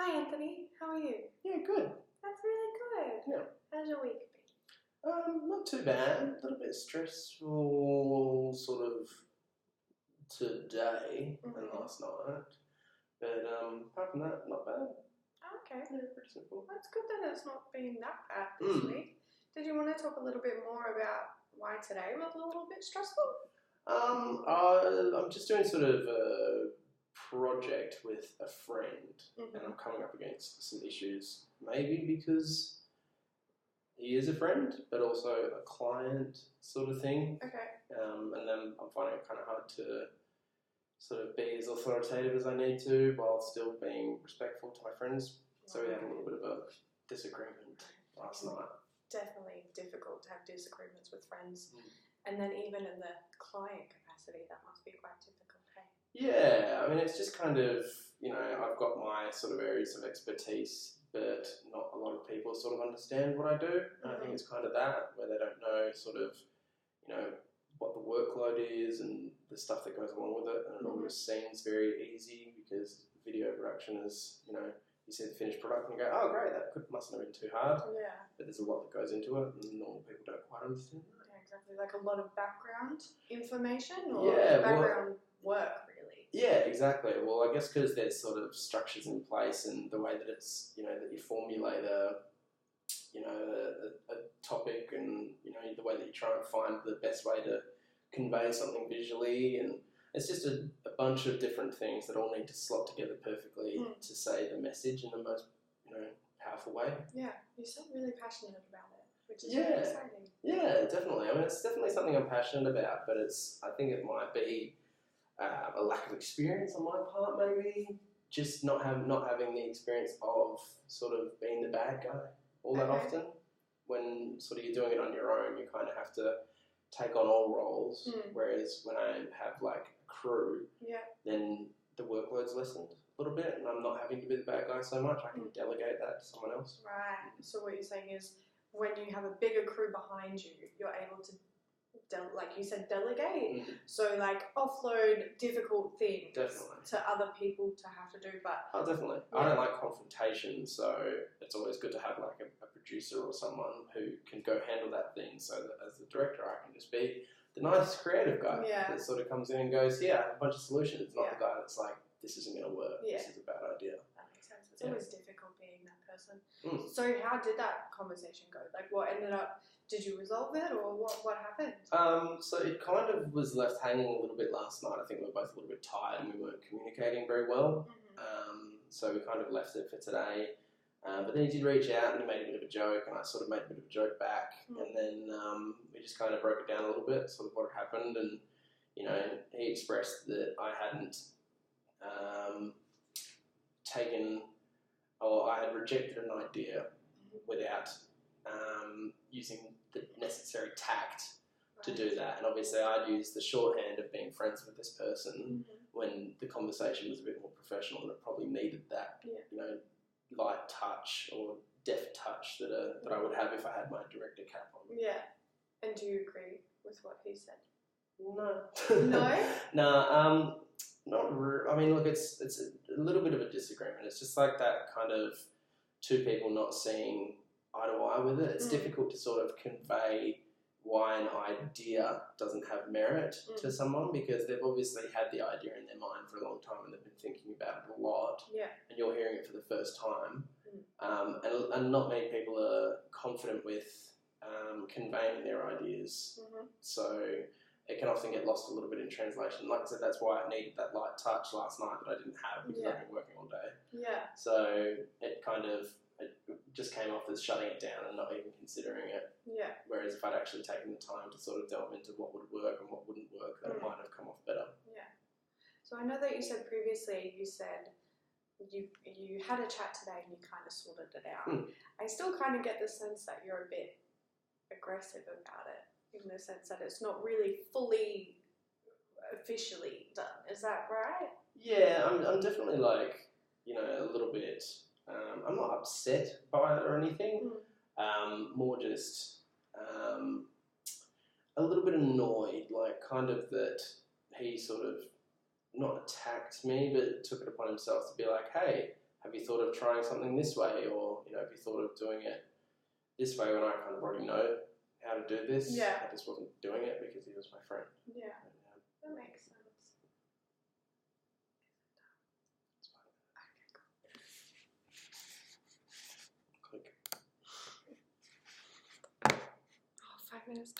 Hi Anthony, how are you? Yeah, good. That's really good. Yeah. How's your week Not too bad. A little bit stressful, sort of today been? and last night, but apart from that, not bad. Okay. Yeah, pretty simple. That's good that it's not been that bad this week. Did you want to talk a little bit more about why today was a little bit stressful? I'm just doing sort of a project with a friend, and I'm coming up against some issues. Maybe because he is a friend, but also a client sort of thing. Okay. And then I'm finding it kind of hard to sort of be as authoritative as I need to while still being respectful to my friends. So we had a little bit of a disagreement last night. Definitely difficult to have disagreements with friends. And then even in the client capacity, that must be quite difficult, hey? Yeah, I mean, it's just kind of, I've got my sort of areas of expertise, but not a lot of people sort of understand what I do. And I think it's kind of that, where they don't know sort of, what the workload is and the stuff that goes along with it. And it all just seems very easy because video production is, you see the finished product and you go, oh, great, mustn't have been too hard. Yeah. But there's a lot that goes into it and normal people don't quite understand that. Yeah, exactly. Like a lot of background information or Yeah, background work, really. Yeah, exactly. Well, I guess because there's sort of structures in place and the way that it's, that you formulate a topic and, the way that you try and find the best way to convey something visually, and it's just a bunch of different things that all need to slot together perfectly to say the message in the most, powerful way. Yeah, you sound really passionate about it, which is Yeah. really exciting. Yeah, definitely. I mean, it's definitely something I'm passionate about, but I think it might be a lack of experience on my part, maybe. Just not having the experience of sort of being the bad guy all that often. When sort of you're doing it on your own, you kind of have to take on all roles. Whereas when I have like a crew, then the workload's lessened a little bit, and I'm not having to be the bad guy so much. I can delegate that to someone else. Right. So what you're saying is, when you have a bigger crew behind you, you're able to, like you said, delegate. So like offload difficult things to other people to have to do. But definitely. I don't like confrontation, so it's always good to have like a producer or someone who can go handle that thing. So that as the director, I can just be the nice creative guy that sort of comes in and goes, "Yeah, I have a bunch of solutions." Not the guy that's like, "This isn't going to work. This is a bad idea." That makes sense. It's always difficult being that person. So how did that conversation go? Like, what ended up? Did you resolve it, or what happened? So it kind of was left hanging a little bit last night. I think we were both a little bit tired and we weren't communicating very well. So we kind of left it for today. But then he did reach out and he made a bit of a joke, and I sort of made a bit of a joke back. And then we just kind of broke it down a little bit, sort of what had happened. And, he expressed that I hadn't I had rejected an idea without using the necessary tact to do that. And obviously I'd used the shorthand of being friends with this person when the conversation was a bit more professional, and it probably needed that, light touch or deft touch that I would have if I had my director cap on. Yeah. And do you agree with what he said? No. No? I mean, look, it's a little bit of a disagreement. It's just like that kind of two people not seeing eye to eye with it. It's difficult to sort of convey why an idea doesn't have merit to someone, because they've obviously had the idea in their mind for a long time and they've been thinking about it a lot. Yeah. And you're hearing it for the first time. And not many people are confident with conveying their ideas. So it can often get lost a little bit in translation. Like I said, that's why I needed that light touch last night that I didn't have because I've been working all day. Yeah. So it just came off as shutting it down and not even considering it. Yeah. Whereas if I'd actually taken the time to sort of delve into what would work and what wouldn't work, then it might have come off better. Yeah. So I know that you said previously, you said you had a chat today and you kind of sorted it out. I still kind of get the sense that you're a bit aggressive about it, in the sense that it's not really fully officially done. Is that right? Yeah, I'm definitely like, a little bit, I'm not upset by it or anything. More just a little bit annoyed, like kind of that he sort of not attacked me, but took it upon himself to be like, hey, have you thought of trying something this way, or have you thought of doing it this way, when I kind of already know how to do this. Yeah. I just wasn't doing it because he was my friend. Yeah, that makes sense. Click. Oh, 5 minutes.